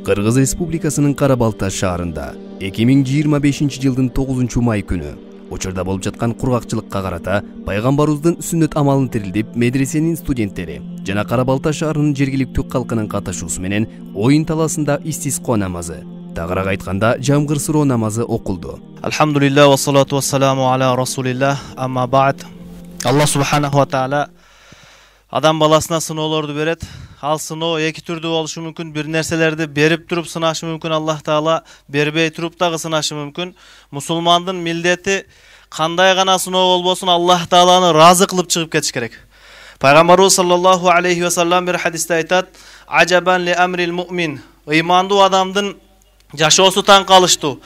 Кыргыз Республикасынын Кара-Балта шаарында 2025-жылдын 9-май күнү учурда болуп жаткан кургакчылыкка карата пайгамбарыбыздын сүннөт амалын тирилдип, медресенин студенттери жана Кара-Балта шаарынын жергиликтүү калкынын катышуусу менен оюн таласында истиско намазы, тагыраак айтканда жамгыр суроо намазы окулду. Алхамдулилlah ва салату вассаламу аля расулилlah. Амма ба'д. Аллах субханаху ва таала адам баласына сыноолорду берет. Ал сыноо эки түрдүү болушу мүмкүн. Бир нерселерди берип туруп сынашы мүмкүн, Аллах таала бербей туруп дагы сынашы мүмкүн. Мусулмандын милдети кандай гана сыноо болбосун Аллах тааланы разы кылып чыгып кетиш керек. Пайгамбарыбыз саллаллаху алейхи ва саллам бир хадисте айтат: "Ажабан ли амрил муъмин." Ыймандуу адамдын жашоосу таң калыштуу.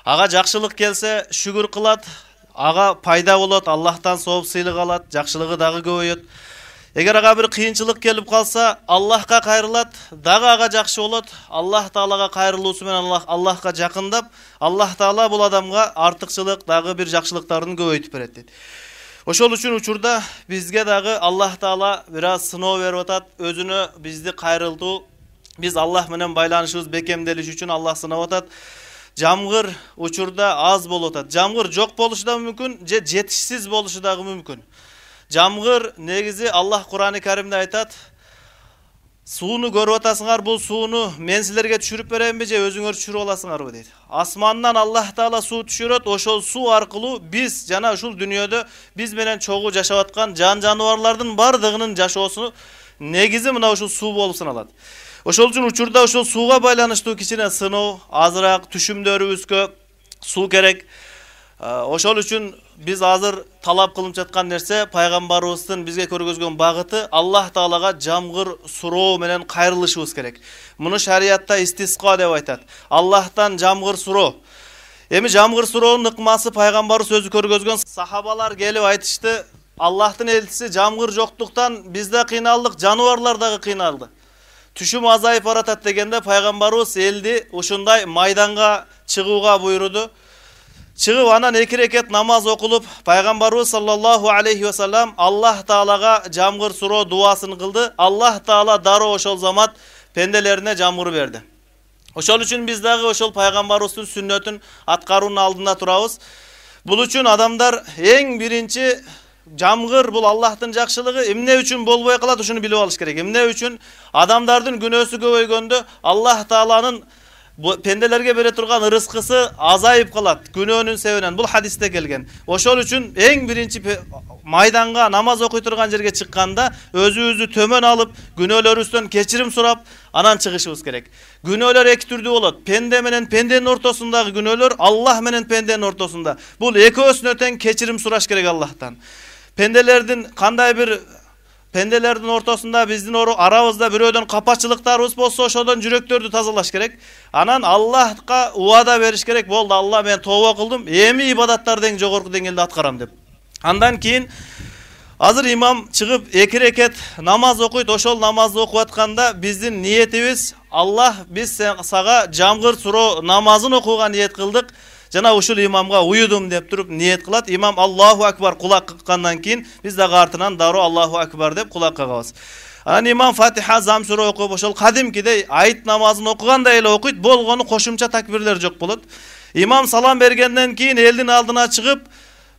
Ага жакшылык келсе шүгүр кылат, ага пайда болот, Аллахтан сооп сыйлык алат, жакшылыгы дагы көбөйөт. Эгер ага бир кыйынчылык келип калса, Аллахка кайрылат, дагы ага жакшы болот. Аллах таалага кайрылуусу менен Аллахка жакындап, Аллах таала бул адамга артыкчылык, дагы бир жакшылыктарын көбөйтүп берет дейт. Ошол үчүн учурда бизге дагы Аллах таала бир аз сыноо берип атат, өзүнө бизди кайрылтуу, биз Аллах менен байланышыбыз бекемделиш үчүн Аллах сынап атат. Жамгыр учурда аз болуп атат. Жамгыр жок болушу да мүмкүн, же жетишсиз болушу дагы мүмкүн. Жамгыр негизи Аллах Кур'ан-ы Каримде айтат: "Сууну көрүп атасыңар, бул сууну мен силерге түшүрүп беремби же өзүңөр түшүрүп аласыңарбы?" дейт. Асмандан Аллах таала суу түшүрөт, ошол суу аркылуу биз жана ушул дүйнөдө биз менен чогуу жашап аткан жан жаныбарлардын бардыгынын жашоосу негизи мына ушул суу болуп саналат. Ошол үчүн учурда ушул сууга байланыштуу кичине сыноо, азыраак түшүмдөрүбүзгө суу керек. Ошол үчүн биз азыр талап кылынып жаткан нерсе, пайгамбарыбыздын бизге көргөзгөн багыты Аллах таалага жамгыр суроо менен кайрылышыбыз керек. Муну шариатта истисқа деп айтат. Аллахтан жамгыр суроо. Эми жамгыр суроонун ыкмасы пайгамбарыбыз өзү көргөзгөн. Сахабалар келип айтышты: "Аллахтын элчиси, жамгыр жоктуктан биз да кыйналдык, жаныбарлар дагы кыйналды. Түшүм азайып баратат" дегенде пайгамбарыбыз элди ушундай майданга чыгууга буйруду. Чыгып анан 2 рекет намаз окулуп, пайгамбарыбыз саллаллаху алейхи ва саллам Аллах таалага жамгыр суроо дуасын кылды. Аллах таала дароо ошол замат пенделерине жамгыр берди. Ошол үчүн биз дагы ошол пайгамбарыбыздын сүннөтүн аткаруунун алдында турабыз. Бул үчүн адамдар эң биринчи жамгыр бул Аллахтын жакшылыгы эмне үчүн болбой калат, ушуну билип алыш керек. Эмне үчүн адамдардын күнөөсү көбөйгөндө Аллах тааланын пенделерге бере турган ырыскысы азайып калат күнөөнүн себебинен. Бул хадисте келген. Ошол үчүн эң биринчи майданга, намаз окуй турган жерге чыкканда өзүбүздү төмөн алып, күнөөлөрүбүздөн кечирим сурап, анан чыгышыбыз керек. Күнөөлөр эки түрдүү болот. Пенде менен пенденин ортосундагы күнөөлөр, Аллах менен пенденин ортосунда. Бул экөөсүнө тең кечирим сураш керек Аллахтан. Пенделердин кандай бир пенделердин ортосунда биздин арабызда бирөөдөн капачылыктарыбыз болсо, ошодон жүрөктөрдү тазалаш керек. Анан Аллахка убада бериш керек. Болду, Алла, мен тооба кылдым, эми ибадаттарды эң жогорку деңгээлде аткарам деп. Андан кийин азыр имам чыгып 2 рекет намаз окуйт. Ошол намазды окуп атканда биздин ниетибиз: Аллах, биз сага жамгыр суроо намазын окууга ниет кылдык. Жана ушул имамга уюдум деп туруп ниет кылат. Имам Аллаху акбар кулак кыккандан кийин биз дагы артынан дароо Аллаху акбар деп кулак кагабыз. Анан имам Фатиха зам суроо окуп, ошол кадимкидей айт намазын окугандай эле окуйт. Болгону кошумча такбирлер жок болот. Имам салам бергенден кийин элдин алдына чыгып,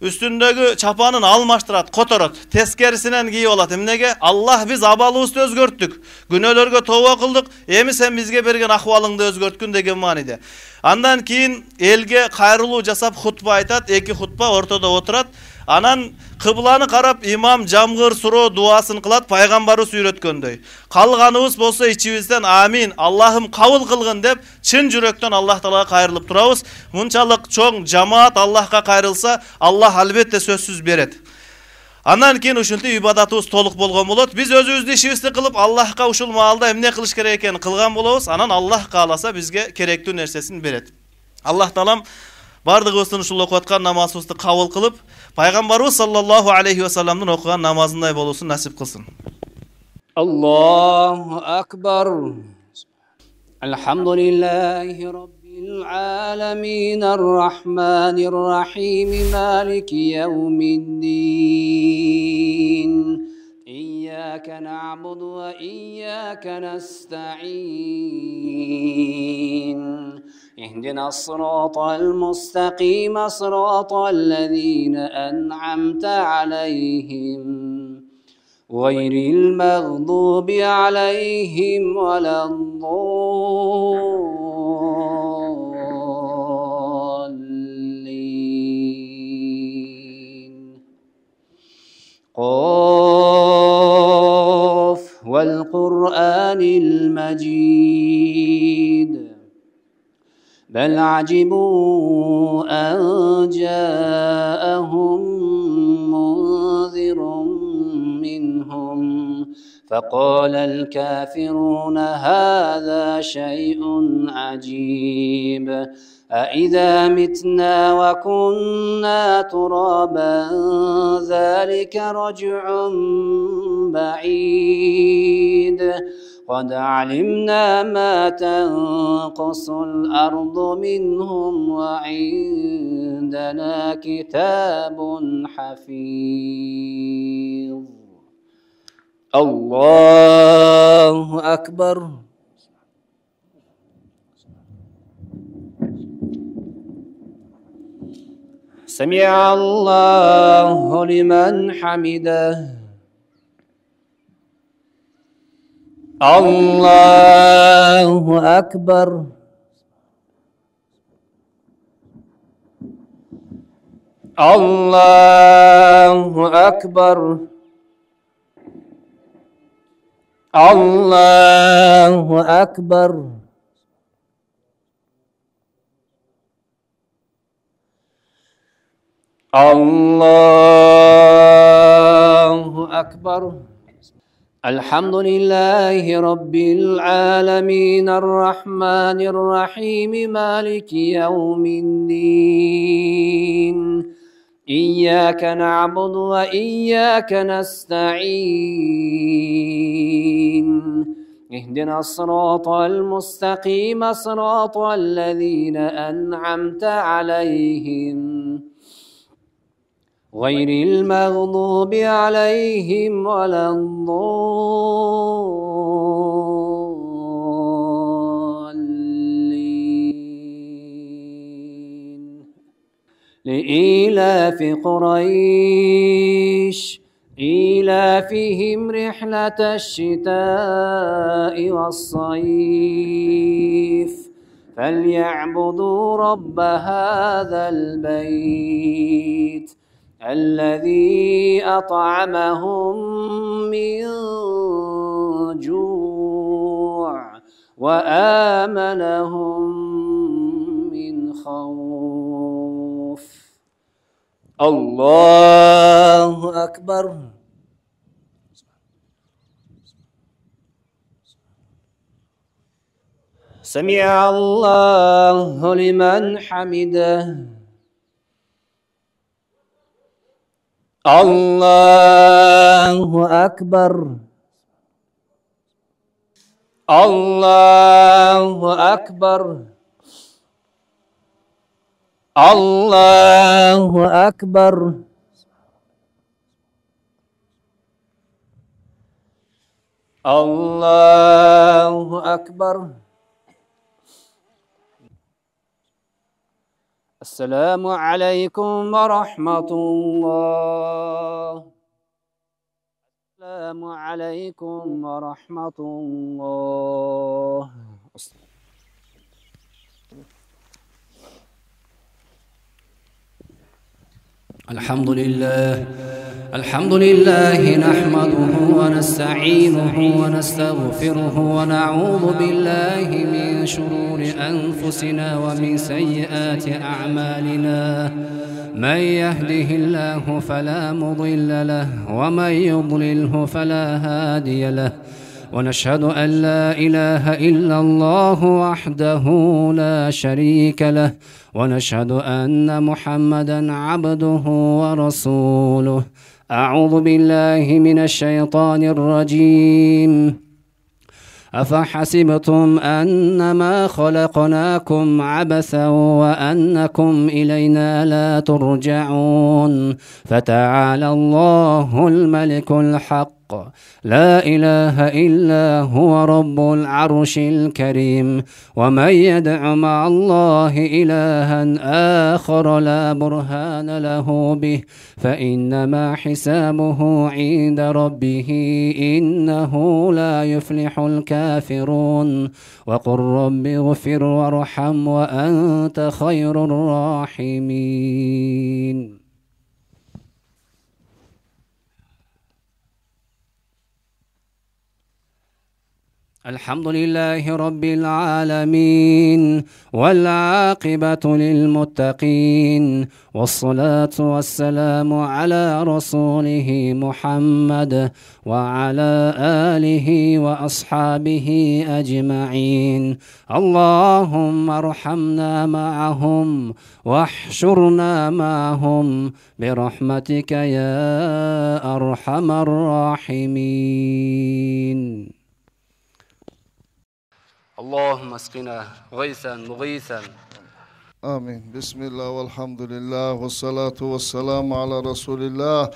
үстүндөгү чапанын алмаштырат, которот, тескерисинен кийип алат. Эмнеге? Аллах, биз абалыбызды өзгөрттүк, күнөөлөргө тооба кылдык, эми сен бизге берген акыбалыңды өзгөрткүн деген мааниде. Андан кийин элге кайрылуу жасап хутба айтат, 2 хутба ортодо отурат. Анан кыбланы карап имам жамгыр суроо дуасын кылат, пайгамбарыбыз үйрөткөндөй. Калганыбыз болсо ичибизден амин, Аллахым кабыл кылгын деп чын жүрөктөн Аллах таалага кайрылып турабыз. Мунчалык чоң жамаат Аллахка кайрылса, Аллах албетте сөзсүз берет. Андан кийин ушинтип ибадатыбыз толук болгон болот. Биз өзүбүздүн ишибизди кылып, Аллахка ушул маалда эмне кылыш керек экенин кылган болобуз. Анан Аллах кааласа бизге керектүү нерсесин берет. Аллах таалам бардыгыбыздын ушул окуп аткан намазыбызды кабыл кылып, пайгамбарыбыз саллаллаху алейхи ва салламдын окуган намазындай болуусун насип кылсын. Аллаху акбар. Алхамдулиллахи العالمين الرحمن الرحيم مالك يوم الدين إياك إياك نعبد وإياك نستعين اهدنا الصراط المستقيم صراط الذين أنعمت عليهم غير المغضوب عليهم ولا الضالين. قاف والقرآن المجيد بل عجبوا أن جاءهم منذر منهم فقال الكافرون هذا شيء عجيب أإذا متنا وكنا ترابا ذلك رجع بعيد قد علمنا ما تنقص الأرض منهم وعندنا كتاب حفيظ. الله أكبر. سمع الله لمن حمده. الله أكبر. الله أكبر. الله أكبر. الله أكبر. الحمد لله رب العالمين الرحمن الرحيم مالك يوم الدين إياك نعبد وإياك نستعين اهدنا الصراط المستقيم صراط الذين أنعمت عليهم غير المغضوب عليهم ولا الضالين. لإيلاف قريش إيلافهم رحلة الشتاء والصيف فليعبدوا رب هذا البيت الذي أطعمهم من جوع وآمنهم من خوف. الله أكبر. سمع الله لمن حمده. الله أكبر. الله أكبر. الله أكبر. الله أكبر. السلام عليكم ورحمة الله. السلام عليكم ورحمة الله. الحمد لله نحمده ونستعينه ونستغفره ونعوذ بالله من شرور أنفسنا ومن سيئات أعمالنا من يهده الله فلا مضل له ومن يضلله فلا هادي له ونشهد أن لا إله إلا الله وحده لا شريك له ونشهد أن محمدا عبده ورسوله. أعوذ بالله من الشيطان الرجيم. أفحسبتم أنما خلقناكم عبثا وأنكم إلينا لا ترجعون فتعالى الله الملك الحق الحق لا إله إلا هو رب العرش الكريم ومن يدع مع الله إلها آخر لا برهان له به فإنما حسابه عند ربه إنه لا يفلح الكافرون وقل رب اغفر وارحم وأنت خير الراحمين. الحمد لله رب العالمين والعاقبة للمتقين والصلاة والسلام على رسوله محمد وعلى آله وأصحابه أجمعين. اللهم ارحمنا معهم واحشرنا معهم برحمتك يا أرحم الراحمين. اللهم اسقنا غيثا مغيثا. آمين. بسم الله والحمد لله والصلاة والسلام على رسول الله.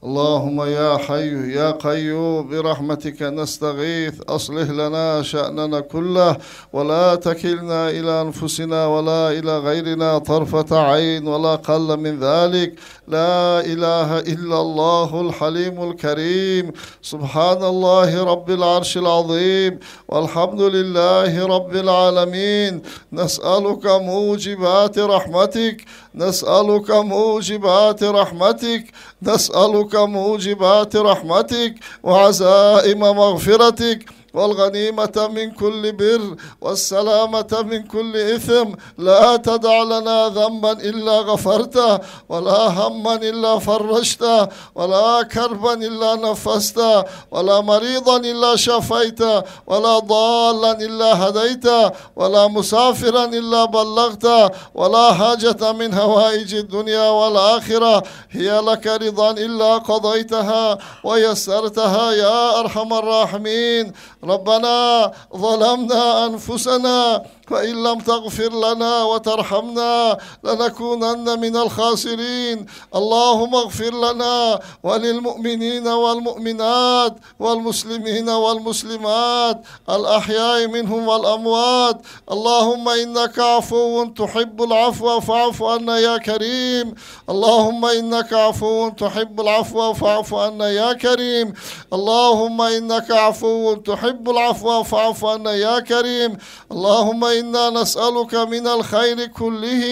اللهم يا حي يا قيوم برحمتك نستغيث أصلح لنا شأننا كله ولا تكلنا إلى أنفسنا ولا إلى غيرنا طرفة عين ولا قل من ذلك. لا إله إلا الله الحليم الكريم. سبحان الله رب العرش العظيم والحمد لله رب العالمين. نسألك موجبات رحمتك نسألك موجبات رحمتك نسألك موجبات رحمتك وعزائم مغفرتك والغنيمة من كل بر والسلامة من كل إثم. لا تدع لنا ذنبا إلا غفرته ولا هما إلا فرجته ولا كربا إلا نفسته ولا مريضا إلا شفيته ولا ضالا إلا هديته ولا مسافرا إلا بلغته ولا حاجة من هوائج الدنيا والآخرة هي لك رضا إلا قضيتها ويسرتها يا أرحم الراحمين. ربنا ظلمنا أنفسنا فإن لم تغفر لنا وترحمنا لنكونن من الخاسرين. اللهم اغفر لنا وللمؤمنين والمؤمنات والمسلمين والمسلمات الأحياء منهم والأموات. اللهم إنك عفو تحب العفو فاعف عنا يا كريم. اللهم إنك عفو تحب العفو فاعف عنا يا كريم. اللهم إنك عفو تحب العفو فاعف عنا يا كريم. اللهم إنا نسألك من الخير كله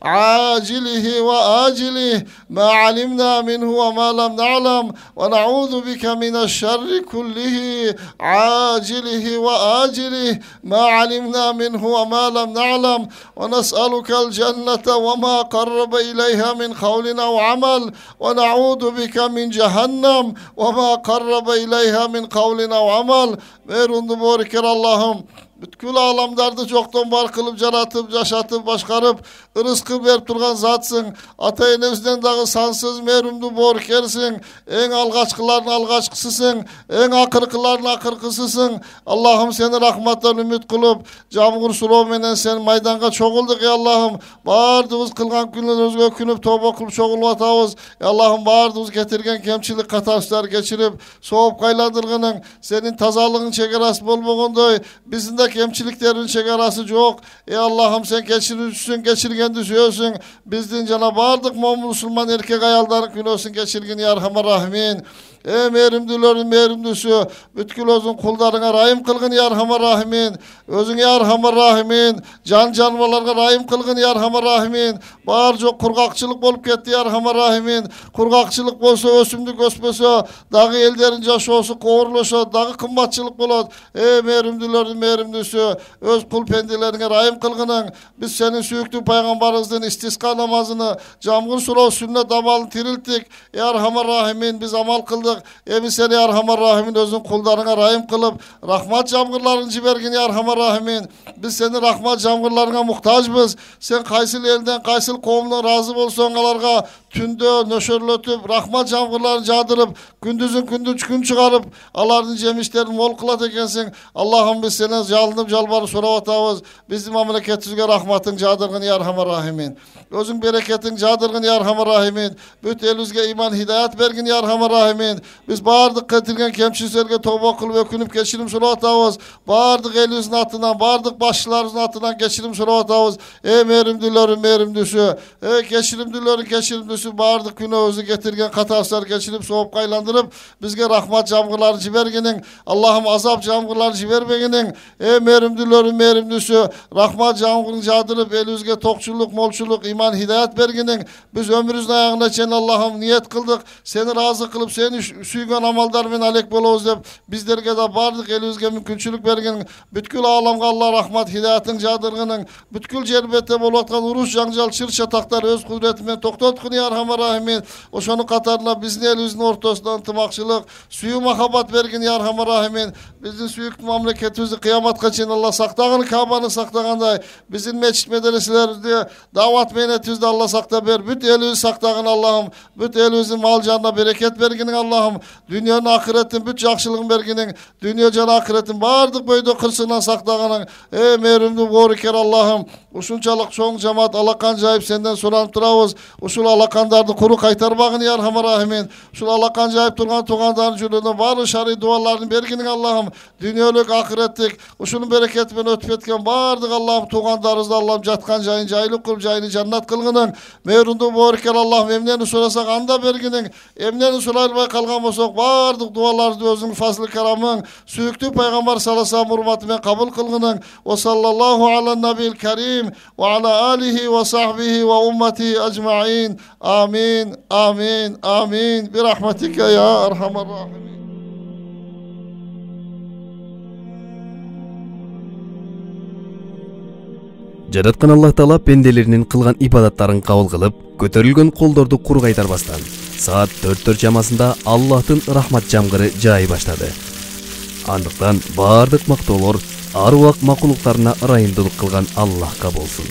عاجله وآجله ما علمنا منه وما لم نعلم ونعوذ بك من الشر كله عاجله وآجله ما علمنا منه وما لم نعلم ونسألك الجنة وما قرب إليها من قول أو عمل ونعوذ بك من جهنم وما قرب إليها من قول أو عمل. Meyrundu borikir Allah'ım. Bütkül alamdardı çoktan var kılıp yaratıp yaşatıp başkarıp ırıskı verip durgan zatsın. Atayın evizden dağı sansız meyrumdu borkersin. En algaçkıların algaçkısısın. En akırkıların akırkısısın. Allah'ım seni rahmattan ümit kılıp camgur sulu menen sen maydanga çoğulduk ya Allah'ım. Bağırdığımız kılgan günlerimiz gökünüp toba kılıp çoğulvatavız. Ya Allah'ım bağırdığımız getirgen kemçilik katarçlar geçirip soğup kaylandırgının senin tazalığın çekerası bolmağındoy bizim de kemçiliklerin çekerası yok. Ey Allah'ım sen geçirürsün, geçirgen düşüyorsun. Bizden cana bağırdık Müslüman erkek ayalların gün olsun geçirgin ya Erhamer Rahimin. Ey merimdülerin merimdüsü, bütkül özün kullarına rahim kılgın ya Erhamer Rahimin. Özün ya Erhamer Rahimin. Can canvalarga rahim kılgın ya Erhamer Rahimin. Bağır çok kurgakçılık olup ketti ya Erhamer Rahimin. Kurgakçılık olsa ösümlük öspese, dağı ellerin caşı olsa kovurlaşa, dağı kımbatçılık bulat. Ey merimdülerin merimdüsü, öz kul pendilerine rahim kılgının. Biz senin süyüklü peygamberimizden istiska namazını, camgır sura sünnet amalını tirilttik. Ya Erhamer Rahimin biz amal kıldık. Emin seni ya Erhamer Rahimin özün kullarına rahim kılıp rahmat camgırlarını cibergin ya Erhamer Rahimin. Biz senin rahmat camgırlarına muhtaçbız. Sen kaysil elden kaysil kovumdan razı bolsoňalarga tündö nöşörlötüp, rahmat jağmurlarını jağdırıp, gündüzün gün çıkarıp, alardın jemişlerini mol kılat ekensin. Allah'ım biz senden jalınıp jalbarıp sorap atabız. Bizim mamleketimizge rahmatın jağdırgın ya Erhamer Rahimin. Özün bereketin jağdırgın ya Erhamer Rahimin. Büt elimizge iman hidayet bergin ya Erhamer Rahimin. Biz bardık ketilgen kemşilerge tövbe kılıp ökünüp geçirim sorap atabız. Bardık elimizin atından, bardık başlarımızın atından geçirim sorap atabız. Ey merimdülerin merimdüsü, ey geçirimdülerin geçirimdüsü, bardık günahımızı getirgen katarslar geçirip soğup kaylandırıp bizge rahmat jağmurları jiberginin, Allah'ım azap jağmurları jibermeginin, ey merimdülerin merimdüsü, rahmat jağmurunu jağdırıp elimizge tokçuluk, molçuluk, iman hidayet berginin, biz ömrümüzün ayağına çen Allah'ım niyet kıldık, seni razı kılıp seni suygan amaldarmen alek bolabız dep bizlerge de bardık elimizge mümkünçülük berginin, bütkül alamga Allah rahmat hidayetin jağdırgının, bütkül cerbette bolotkan uruş janjal çır çataklar öz kudretimen toktotkun ya Erhamer Rahimin. Oşonun katarına bizin elimizin ortasından ıntımaqçılık, suyu mahabat bergin ya Erhamer Rahimin. Bizim suyuk mamleketimizi kıyamatga çeyin Allah saktagın, Kaba'nı saktaganday, bizim meçit medreselerde davat meynetimizde Allah sakta ber, büt elimizi saktagın Allah'ım, büt elimizin mal canına bereket berginin Allah'ım, dünyanın ahiretin büt jakşılığın berginin, dünya can ahiretin bardık boyda kırsından saktagının, ey merimdi goriker Allah'ım, uşunçalık çoğun cemaat alakan jayıp senden soranıp turabız. Uşul alakandardı kuru kaytarbagın ya Erhamer Rahimin. Uşul alakan jayıp turgan tuğandarın jülüne barı şari dualarını berginin Allah'ım. Dünyalık ahirettik. Uşunun bereketimen ötüp etken bardık Allah'ım tuğandarızda Allah'ım jatkan jayın jayılık kılıp jayını jannat kılgının. Meyrundu boriker Allah'ım emneni sorasak anda berginin. Emneni soraylbay kalgan bolsak bardık dualarızda özünün fazlı keramın. Süyüktü Peygamber sallallahu aleyhi ve sellem hurmatımen kabul kılgının. O sallallahu ala nabil kerim ve ala alihi ve sahbihi ve ummeti ecma'in. Amin, amin, amin. Bir rahmetike ya Erhamer Rahimin. Жараткан Аллах Таала пенделеринин кылган ибадаттарын кабыл кылып, көтөрүлгөн колдорду кур кайтарбастан саат 4 чамасында Аллахтын рахмат жамгыры жаай баштады. Андыктан бардык мактоолор аруак макулуктарына ырайымдуулук кылган Аллахка болсун.